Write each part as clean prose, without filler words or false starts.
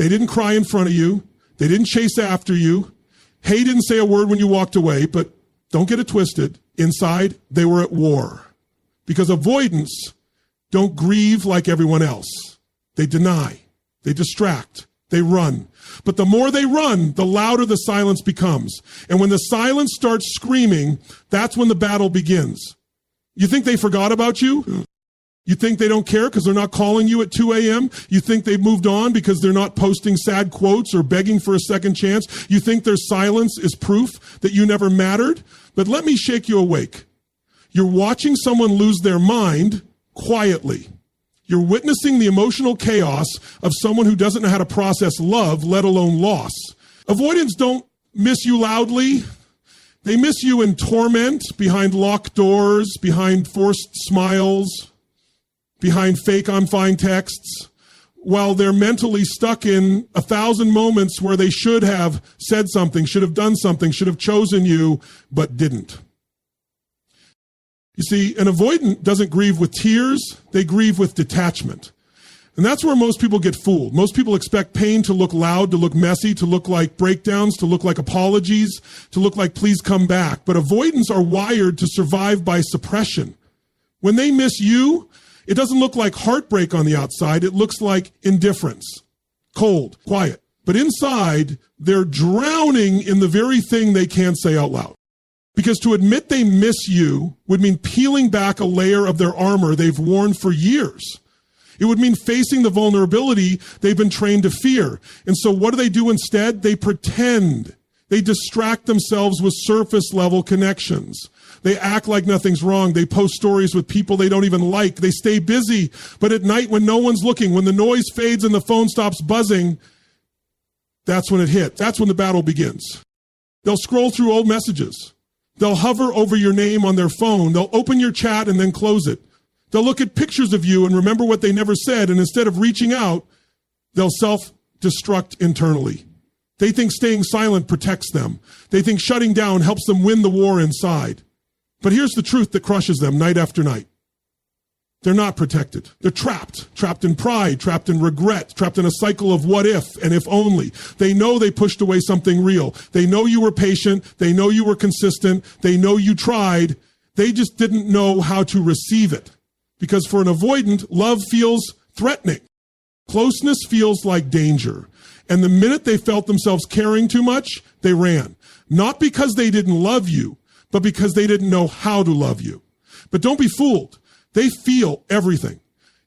They didn't cry in front of you. They didn't chase after you. Hey didn't say a word when you walked away, but don't get it twisted. Inside, they were at war. Because avoidants don't grieve like everyone else. They deny. They distract. They run. But the more they run, the louder the silence becomes. And when the silence starts screaming, that's when the battle begins. You think they forgot about you? You think they don't care because they're not calling you at 2 a.m.? You think they've moved on because they're not posting sad quotes or begging for a second chance? You think their silence is proof that you never mattered? But let me shake you awake. You're watching someone lose their mind quietly. You're witnessing the emotional chaos of someone who doesn't know how to process love, let alone loss. Avoidants don't miss you loudly. They miss you in torment, behind locked doors, behind forced smiles, behind fake I'm fine texts, while they're mentally stuck in 1,000 moments where they should have said something, should have done something, should have chosen you, but didn't. You see, an avoidant doesn't grieve with tears, they grieve with detachment. And that's where most people get fooled. Most people expect pain to look loud, to look messy, to look like breakdowns, to look like apologies, to look like please come back. But avoidants are wired to survive by suppression. When they miss you, it doesn't look like heartbreak on the outside. It looks like indifference, cold, quiet. But inside, they're drowning in the very thing they can't say out loud. Because to admit they miss you would mean peeling back a layer of their armor they've worn for years. It would mean facing the vulnerability they've been trained to fear. And so what do instead? They pretend. They distract themselves with surface level connections. They act like nothing's wrong. They post stories with people they don't even like. They stay busy. But at night when no one's looking, when the noise fades and the phone stops buzzing, that's when it hits. That's when the battle begins. They'll scroll through old messages. They'll hover over your name on their phone. They'll open your chat and then close it. They'll look at pictures of you and remember what they never said. And instead of reaching out, they'll self-destruct internally. They think staying silent protects them. They think shutting down helps them win the war inside. But here's the truth that crushes them night after night. They're not protected. They're trapped in pride, trapped in regret, trapped in a cycle of what if and if only. They know they pushed away something real. They know you were patient. They know you were consistent. They know you tried. They just didn't know how to receive it. Because for an avoidant, love feels threatening. Closeness feels like danger. And the minute they felt themselves caring too much, they ran. Not because they didn't love you, but because they didn't know how to love you. But don't be fooled. They feel everything.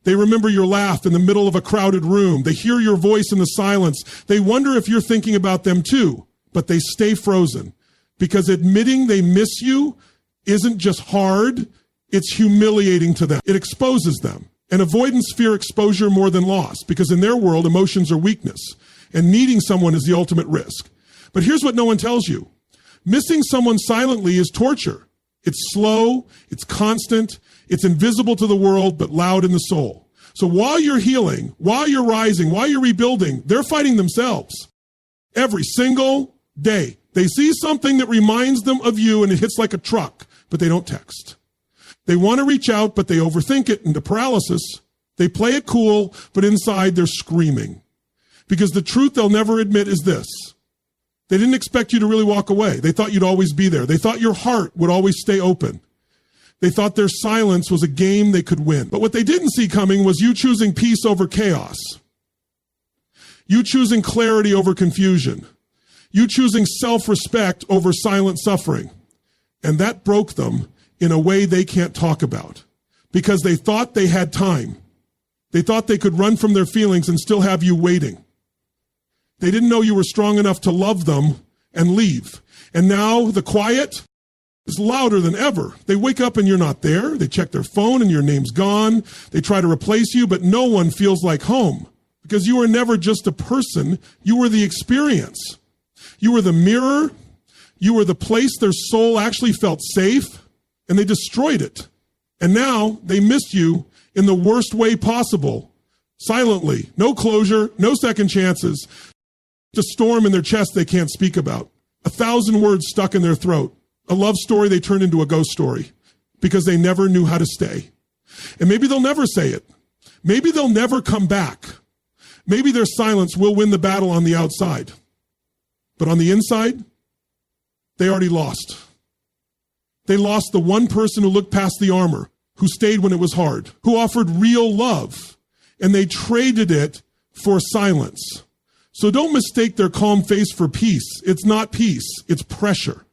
They remember your laugh in the middle of a crowded room. They hear your voice in the silence. They wonder if you're thinking about them too, but they stay frozen because admitting they miss you isn't just hard, it's humiliating to them. It exposes them. And avoidants fear exposure more than loss because in their world, emotions are weakness and needing someone is the ultimate risk. But here's what no one tells you. Missing someone silently is torture. It's slow, it's constant, it's invisible to the world, but loud in the soul. So while you're healing, while you're rising, while you're rebuilding, they're fighting themselves. Every single day. They see something that reminds them of you and it hits like a truck, but they don't text. They want to reach out, but they overthink it into paralysis. They play it cool, but inside they're screaming. Because the truth they'll never admit is this. They didn't expect you to really walk away. They thought you'd always be there. They thought your heart would always stay open. They thought their silence was a game they could win. But what they didn't see coming was you choosing peace over chaos. You choosing clarity over confusion. You choosing self-respect over silent suffering. And that broke them in a way they can't talk about because they thought they had time. They thought they could run from their feelings and still have you waiting. They didn't know you were strong enough to love them and leave. And now the quiet is louder than ever. They wake up and you're not there. They check their phone and your name's gone. They try to replace you, but no one feels like home because you were never just a person. You were the experience. You were the mirror. You were the place their soul actually felt safe, and they destroyed it. And now they missed you in the worst way possible, silently. No closure, no second chances. A storm in their chest they can't speak about. 1,000 words stuck in their throat. A love story they turned into a ghost story because they never knew how to stay. And maybe they'll never say it. Maybe they'll never come back. Maybe their silence will win the battle on the outside. But on the inside, they already lost. They lost the one person who looked past the armor, who stayed when it was hard, who offered real love, and they traded it for silence. So don't mistake their calm face for peace. It's not peace. It's pressure.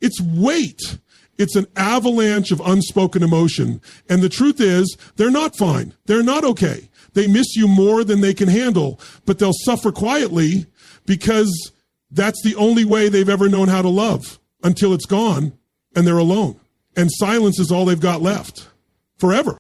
It's weight. It's an avalanche of unspoken emotion. And the truth is, they're not fine. They're not okay. They miss you more than they can handle, but they'll suffer quietly because that's the only way they've ever known how to love until it's gone and they're alone. And silence is all they've got left forever.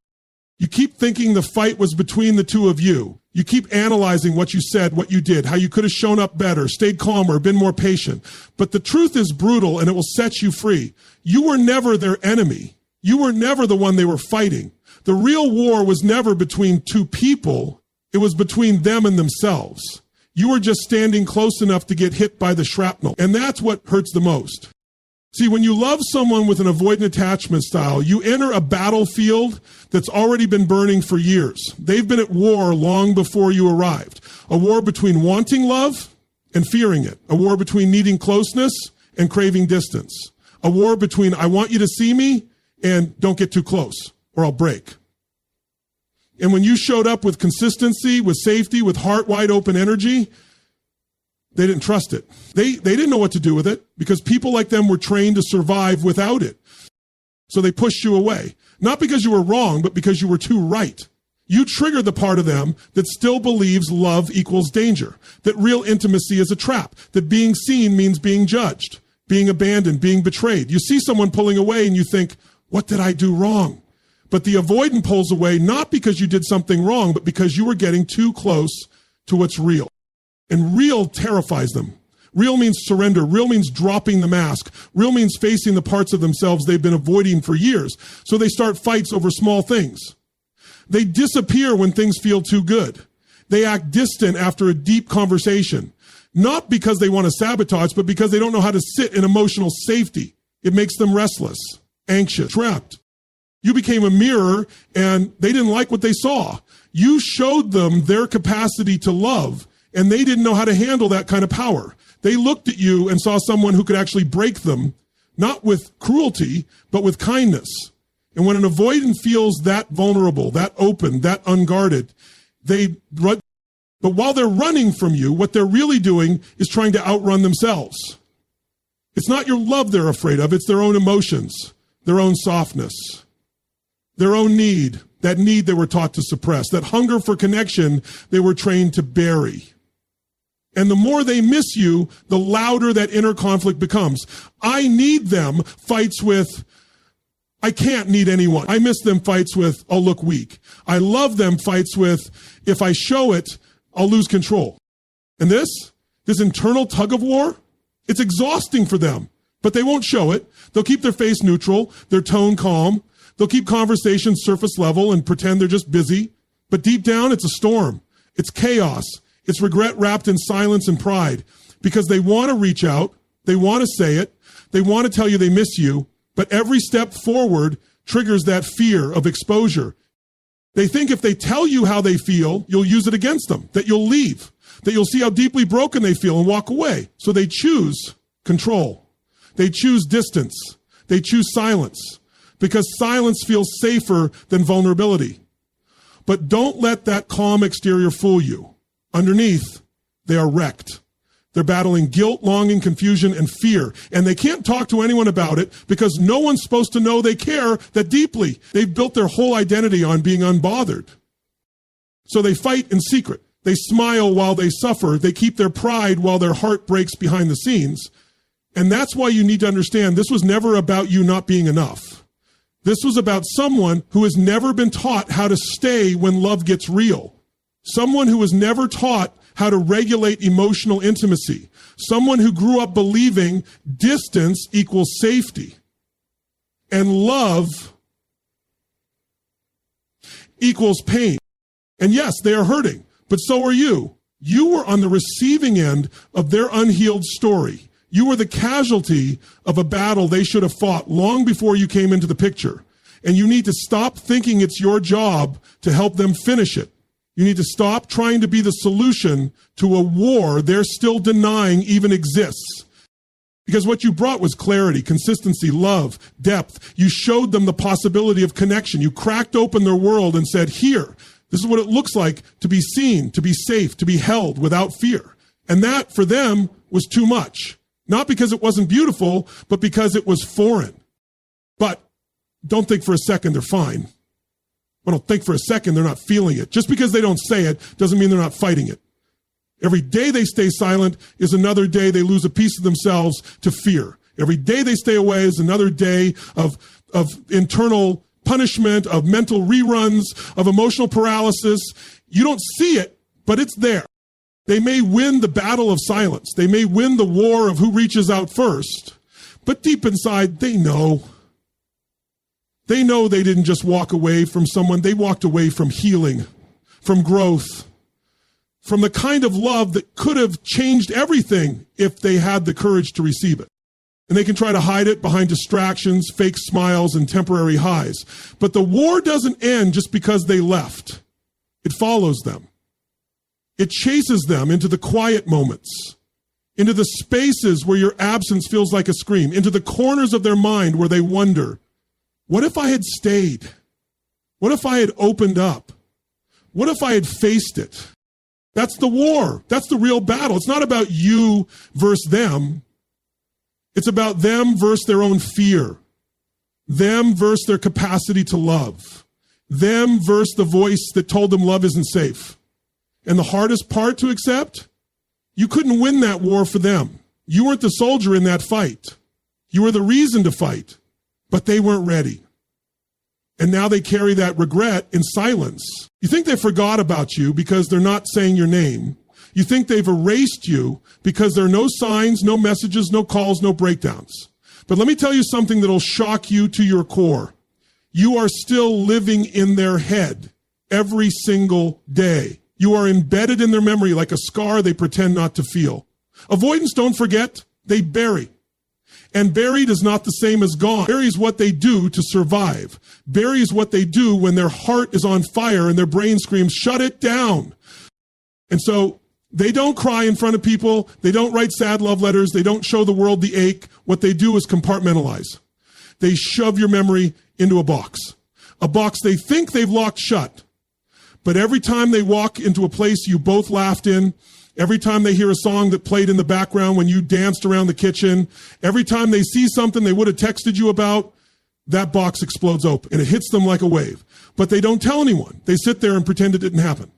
You keep thinking the fight was between the two of you. You keep analyzing what you said, what you did, how you could have shown up better, stayed calmer, been more patient. But the truth is brutal and it will set you free. You were never their enemy. You were never the one they were fighting. The real war was never between two people. It was between them and themselves. You were just standing close enough to get hit by the shrapnel. And that's what hurts the most. See, when you love someone with an avoidant attachment style, you enter a battlefield that's already been burning for years. They've been at war long before you arrived. A war between wanting love and fearing it. A war between needing closeness and craving distance. A war between I want you to see me and don't get too close or I'll break. And when you showed up with consistency, with safety, with heart wide open energy, they didn't trust it. They didn't know what to do with it because people like them were trained to survive without it. So they pushed you away. Not because you were wrong, but because you were too right. You triggered the part of them that still believes love equals danger, that real intimacy is a trap, that being seen means being judged, being abandoned, being betrayed. You see someone pulling away and you think, what did I do wrong? But the avoidant pulls away not because you did something wrong, but because you were getting too close to what's real. And real terrifies them. Real means surrender. Real means dropping the mask. Real means facing the parts of themselves they've been avoiding for years. So they start fights over small things. They disappear when things feel too good. They act distant after a deep conversation. Not because they want to sabotage, but because they don't know how to sit in emotional safety. It makes them restless, anxious, trapped. You became a mirror and they didn't like what they saw. You showed them their capacity to love and they didn't know how to handle that kind of power. They looked at you and saw someone who could actually break them, not with cruelty, but with kindness. And when an avoidant feels that vulnerable, that open, that unguarded, they run. But while they're running from you, what they're really doing is trying to outrun themselves. It's not your love they're afraid of, it's their own emotions, their own softness, their own need, that need they were taught to suppress, that hunger for connection they were trained to bury. And the more they miss you, the louder that inner conflict becomes. I need them fights with, I can't need anyone. I miss them fights with, I'll look weak. I love them fights with, if I show it, I'll lose control. And this internal tug of war, it's exhausting for them, but they won't show it. They'll keep their face neutral, their tone calm. They'll keep conversations surface level and pretend they're just busy. But deep down, it's a storm. It's chaos. It's regret wrapped in silence and pride because they want to reach out. They want to say it. They want to tell you they miss you. But every step forward triggers that fear of exposure. They think if they tell you how they feel, you'll use it against them, that you'll leave, that you'll see how deeply broken they feel and walk away. So they choose control. They choose distance. They choose silence because silence feels safer than vulnerability. But don't let that calm exterior fool you. Underneath, they are wrecked. They're battling guilt, longing, confusion, and fear. And they can't talk to anyone about it because no one's supposed to know they care that deeply. They've built their whole identity on being unbothered. So they fight in secret. They smile while they suffer. They keep their pride while their heart breaks behind the scenes. And that's why you need to understand this was never about you not being enough. This was about someone who has never been taught how to stay when love gets real. Someone who was never taught how to regulate emotional intimacy. Someone who grew up believing distance equals safety and love equals pain. And yes, they are hurting, but so are you. You were on the receiving end of their unhealed story. You were the casualty of a battle they should have fought long before you came into the picture. And you need to stop thinking it's your job to help them finish it. You need to stop trying to be the solution to a war they're still denying even exists. Because what you brought was clarity, consistency, love, depth. You showed them the possibility of connection. You cracked open their world and said, here, this is what it looks like to be seen, to be safe, to be held without fear. And that, for them, was too much. Not because it wasn't beautiful, but because it was foreign. But don't think for a second they're fine. Well, don't think for a second they're not feeling it. Just because they don't say it doesn't mean they're not fighting it. Every day they stay silent is another day they lose a piece of themselves to fear. Every day they stay away is another day of internal punishment, of mental reruns, of emotional paralysis. You don't see it, but it's there. They may win the battle of silence. They may win the war of who reaches out first, but deep inside, they know. They know they didn't just walk away from someone. They walked away from healing, from growth, from the kind of love that could have changed everything if they had the courage to receive it. And they can try to hide it behind distractions, fake smiles, and temporary highs. But the war doesn't end just because they left. It follows them. It chases them into the quiet moments, into the spaces where your absence feels like a scream, into the corners of their mind where they wonder, what if I had stayed? What if I had opened up? What if I had faced it? That's the war. That's the real battle. It's not about you versus them. It's about them versus their own fear. Them versus their capacity to love. Them versus the voice that told them love isn't safe. And the hardest part to accept, you couldn't win that war for them. You weren't the soldier in that fight. You were the reason to fight, but they weren't ready. And now they carry that regret in silence. You think they forgot about you because they're not saying your name. You think they've erased you because there are no signs, no messages, no calls, no breakdowns. But let me tell you something that'll shock you to your core. You are still living in their head every single day. You are embedded in their memory like a scar they pretend not to feel. Avoidants don't forget, they bury. And buried is not the same as gone. Bury is what they do to survive. Bury is what they do when their heart is on fire and their brain screams, shut it down. And so they don't cry in front of people. They don't write sad love letters. They don't show the world the ache. What they do is compartmentalize. They shove your memory into a box they think they've locked shut. But every time they walk into a place you both laughed in, every time they hear a song that played in the background when you danced around the kitchen, every time they see something they would have texted you about, that box explodes open and it hits them like a wave. But they don't tell anyone. They sit there and pretend it didn't happen.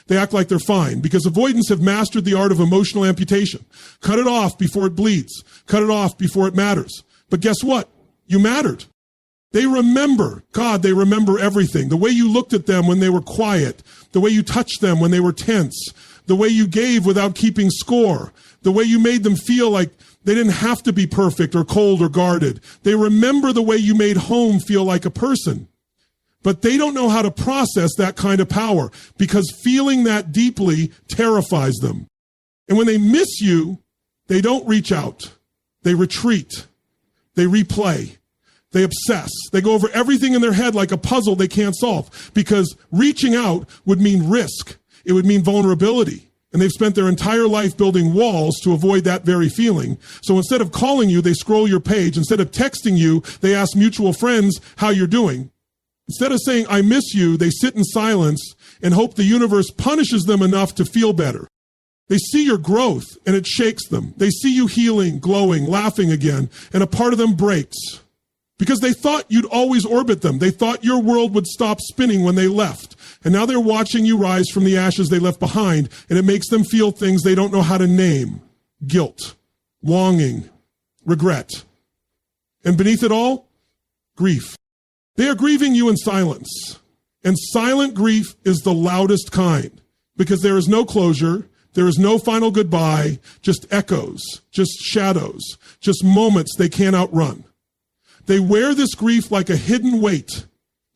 They act like they're fine because avoidants have mastered the art of emotional amputation. Cut it off before it bleeds. Cut it off before it matters. But guess what? You mattered. They remember. God, they remember everything. The way you looked at them when they were quiet. The way you touched them when they were tense. The way you gave without keeping score. The way you made them feel like they didn't have to be perfect or cold or guarded. They remember the way you made home feel like a person. But they don't know how to process that kind of power because feeling that deeply terrifies them. And when they miss you, they don't reach out. They retreat. They replay. They obsess. They go over everything in their head like a puzzle they can't solve because reaching out would mean risk. It would mean vulnerability. And they've spent their entire life building walls to avoid that very feeling. So instead of calling you, they scroll your page. Instead of texting you, they ask mutual friends how you're doing. Instead of saying, I miss you, they sit in silence and hope the universe punishes them enough to feel better. They see your growth and it shakes them. They see you healing, glowing, laughing again, and a part of them breaks. Because they thought you'd always orbit them. They thought your world would stop spinning when they left. And now they're watching you rise from the ashes they left behind, and it makes them feel things they don't know how to name. Guilt, longing, regret. And beneath it all, grief. They are grieving you in silence. And silent grief is the loudest kind, because there is no closure, there is no final goodbye, just echoes, just shadows, just moments they can't outrun. They wear this grief like a hidden weight.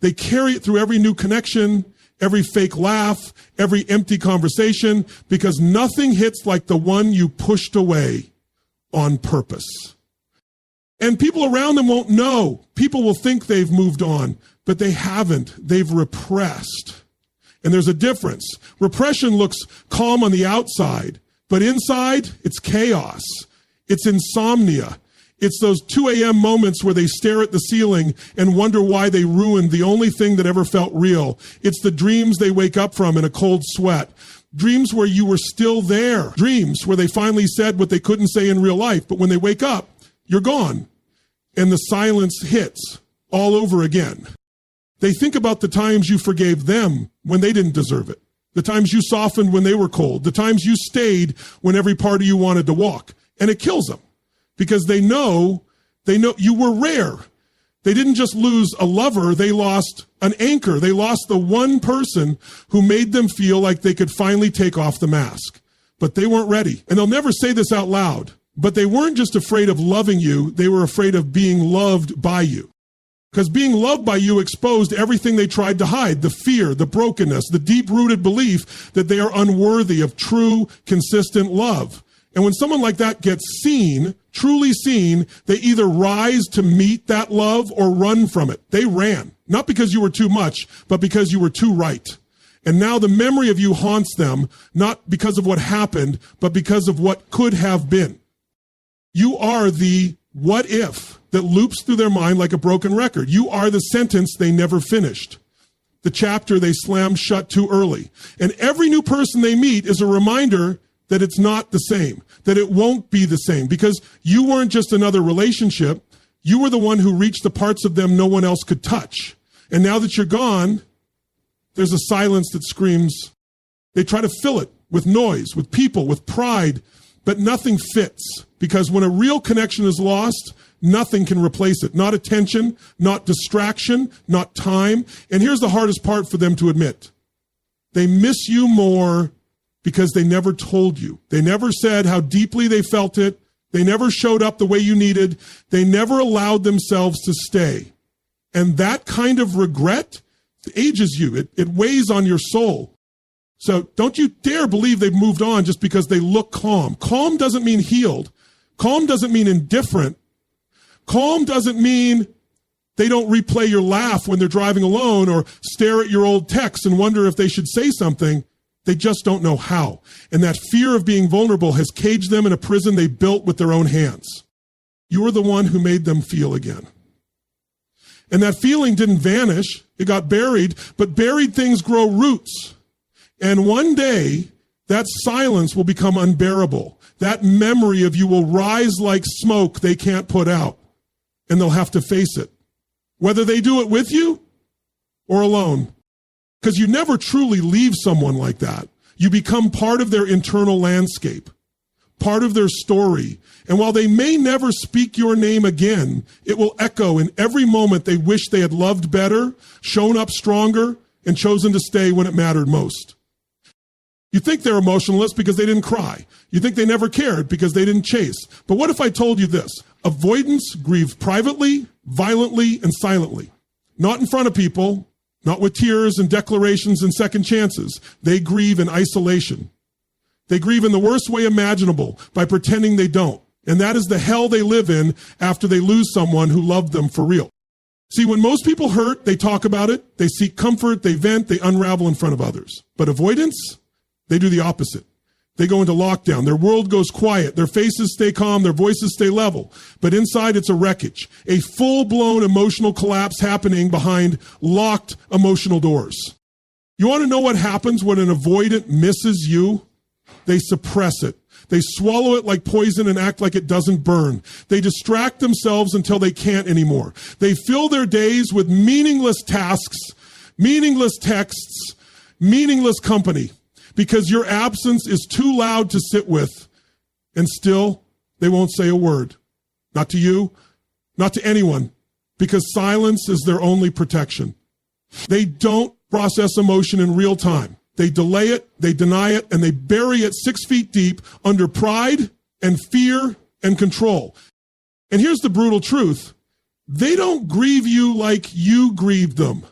They carry it through every new connection, every fake laugh, every empty conversation, because nothing hits like the one you pushed away on purpose. And people around them won't know. People will think they've moved on, but they haven't. They've repressed. And there's a difference. Repression looks calm on the outside, but inside, it's chaos. It's insomnia. It's those 2 a.m. moments where they stare at the ceiling and wonder why they ruined the only thing that ever felt real. It's the dreams they wake up from in a cold sweat. Dreams where you were still there. Dreams where they finally said what they couldn't say in real life, but when they wake up, you're gone. And the silence hits all over again. They think about the times you forgave them when they didn't deserve it. The times you softened when they were cold. The times you stayed when every part of you wanted to walk. And it kills them because they know you were rare. They didn't just lose a lover. They lost an anchor. They lost the one person who made them feel like they could finally take off the mask. But they weren't ready. And they'll never say this out loud. But they weren't just afraid of loving you. They were afraid of being loved by you. Because being loved by you exposed everything they tried to hide, the fear, the brokenness, the deep-rooted belief that they are unworthy of true, consistent love. And when someone like that gets seen, truly seen, they either rise to meet that love or run from it. They ran, not because you were too much, but because you were too right. And now the memory of you haunts them, not because of what happened, but because of what could have been. You are the what if that loops through their mind like a broken record. You are the sentence they never finished, the chapter they slammed shut too early. And every new person they meet is a reminder that it's not the same, that it won't be the same, because you weren't just another relationship. You were the one who reached the parts of them no one else could touch. And now that you're gone, there's a silence that screams. They try to fill it with noise, with people, with pride, but nothing fits, because when a real connection is lost, nothing can replace it. Not attention, not distraction, not time. And here's the hardest part for them to admit. They miss you more because they never told you. They never said how deeply they felt it. They never showed up the way you needed. They never allowed themselves to stay. And that kind of regret ages you. It weighs on your soul. So don't you dare believe they've moved on just because they look calm. Calm doesn't mean healed. Calm doesn't mean indifferent. Calm doesn't mean they don't replay your laugh when they're driving alone or stare at your old texts and wonder if they should say something. They just don't know how. And that fear of being vulnerable has caged them in a prison they built with their own hands. You were the one who made them feel again. And that feeling didn't vanish. It got buried, but buried things grow roots. And one day, that silence will become unbearable. That memory of you will rise like smoke they can't put out. And they'll have to face it. Whether they do it with you or alone. Because you never truly leave someone like that. You become part of their internal landscape. Part of their story. And while they may never speak your name again, it will echo in every moment they wish they had loved better, shown up stronger, and chosen to stay when it mattered most. You think they're emotionless because they didn't cry. You think they never cared because they didn't chase. But what if I told you this? Avoidants grieve privately, violently, and silently. Not in front of people, not with tears and declarations and second chances. They grieve in isolation. They grieve in the worst way imaginable by pretending they don't. And that is the hell they live in after they lose someone who loved them for real. See, when most people hurt, they talk about it, they seek comfort, they vent, they unravel in front of others. But avoidants, they do the opposite. They go into lockdown. Their world goes quiet. Their faces stay calm. Their voices stay level. But inside, it's a wreckage. A full-blown emotional collapse happening behind locked emotional doors. You want to know what happens when an avoidant misses you? They suppress it. They swallow it like poison and act like it doesn't burn. They distract themselves until they can't anymore. They fill their days with meaningless tasks, meaningless texts, meaningless company. Because your absence is too loud to sit with, and still they won't say a word. Not to you, not to anyone, because silence is their only protection. They don't process emotion in real time. They delay it, they deny it, and they bury it 6 feet deep under pride and fear and control. And here's the brutal truth. They don't grieve you like you grieved them.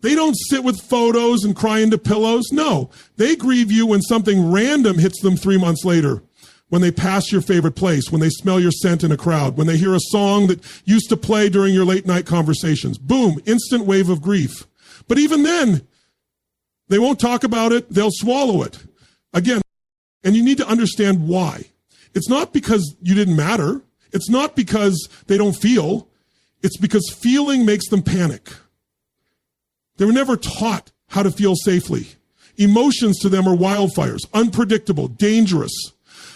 They don't sit with photos and cry into pillows. No, they grieve you when something random hits them 3 months later, when they pass your favorite place, when they smell your scent in a crowd, when they hear a song that used to play during your late night conversations. Boom, instant wave of grief. But even then, They won't talk about it. They'll swallow it. Again, and you need to understand why. It's not because you didn't matter. It's not because they don't feel. It's because feeling makes them panic. They were never taught how to feel safely. Emotions to them are wildfires, unpredictable, dangerous.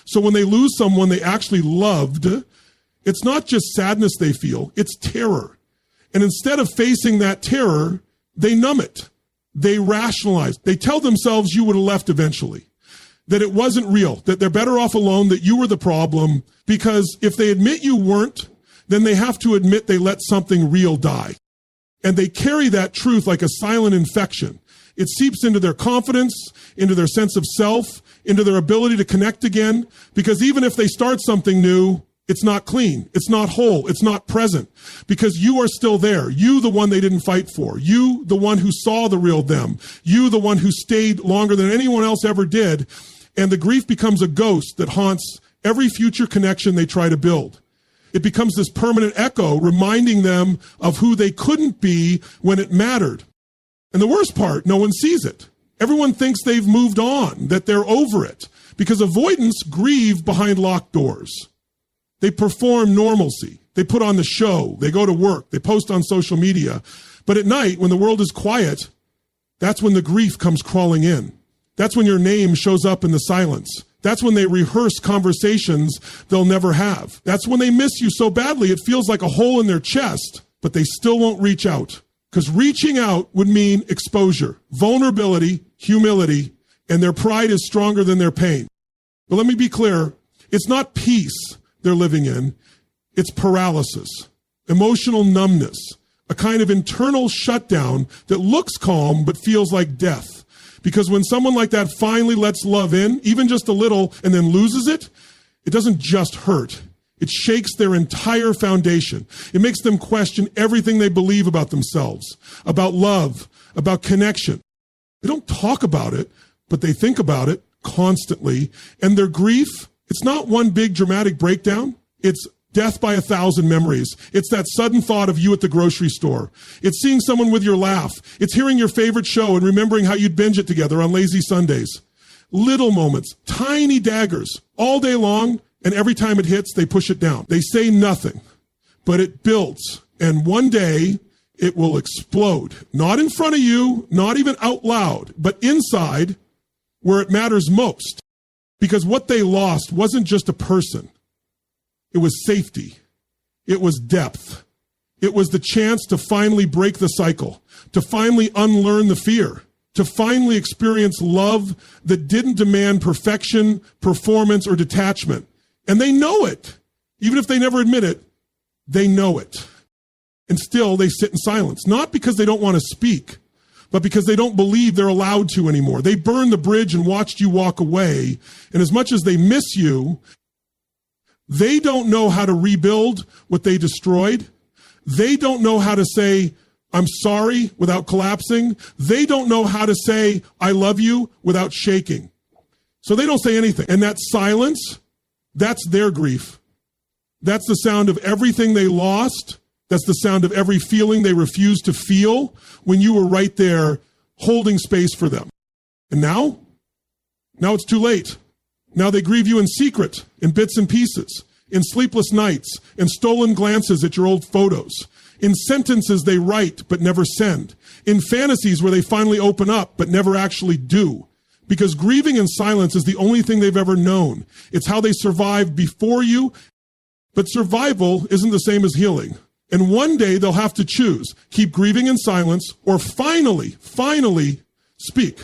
So when they lose someone they actually loved, it's not just sadness they feel, it's terror. And instead of facing that terror, they numb it. They rationalize. They tell themselves you would have left eventually, that it wasn't real, that they're better off alone, that you were the problem, because if they admit you weren't, then they have to admit they let something real die. And they carry that truth like a silent infection. It seeps into their confidence, into their sense of self, into their ability to connect again, because even if they start something new, it's not clean, it's not whole, it's not present, because you are still there. You, the one they didn't fight for. You, the one who saw the real them. You, the one who stayed longer than anyone else ever did. And the grief becomes a ghost that haunts every future connection they try to build. It becomes this permanent echo reminding them of who they couldn't be when it mattered. And the worst part, no one sees it. Everyone thinks they've moved on, that they're over it, because avoidants grieve behind locked doors. They perform normalcy. They put on the show. They go to work. They post on social media. But at night, when the world is quiet, that's when the grief comes crawling in. That's when your name shows up in the silence. That's when they rehearse conversations they'll never have. That's when they miss you so badly it feels like a hole in their chest, but they still won't reach out. Because reaching out would mean exposure, vulnerability, humility, and their pride is stronger than their pain. But let me be clear, it's not peace they're living in, it's paralysis, emotional numbness, a kind of internal shutdown that looks calm but feels like death. Because when someone like that finally lets love in, even just a little, and then loses it, it doesn't just hurt. It shakes their entire foundation. It makes them question everything they believe about themselves, about love, about connection. They don't talk about it, but they think about it constantly. And their grief, it's not one big dramatic breakdown. It's death by 1,000 memories. It's that sudden thought of you at the grocery store. It's seeing someone with your laugh. It's hearing your favorite show and remembering how you'd binge it together on lazy Sundays. Little moments, tiny daggers, all day long, and every time it hits, they push it down. They say nothing, but it builds, and one day it will explode. Not in front of you, not even out loud, but inside where it matters most. Because what they lost wasn't just a person. It was safety. It was depth. It was the chance to finally break the cycle, to finally unlearn the fear, to finally experience love that didn't demand perfection, performance, or detachment. And they know it. Even if they never admit it, they know it. And still they sit in silence, not because they don't want to speak, but because they don't believe they're allowed to anymore. They burned the bridge and watched you walk away. And as much as they miss you, they don't know how to rebuild what they destroyed. They don't know how to say, I'm sorry without collapsing. They don't know how to say, I love you without shaking. So they don't say anything. And that silence, that's their grief. That's the sound of everything they lost. That's the sound of every feeling they refused to feel when you were right there holding space for them. And now it's too late. Now they grieve you in secret, in bits and pieces, in sleepless nights, in stolen glances at your old photos, in sentences they write but never send, in fantasies where they finally open up but never actually do. Because grieving in silence is the only thing they've ever known. It's how they survived before you, but survival isn't the same as healing. And one day they'll have to choose, keep grieving in silence or finally speak.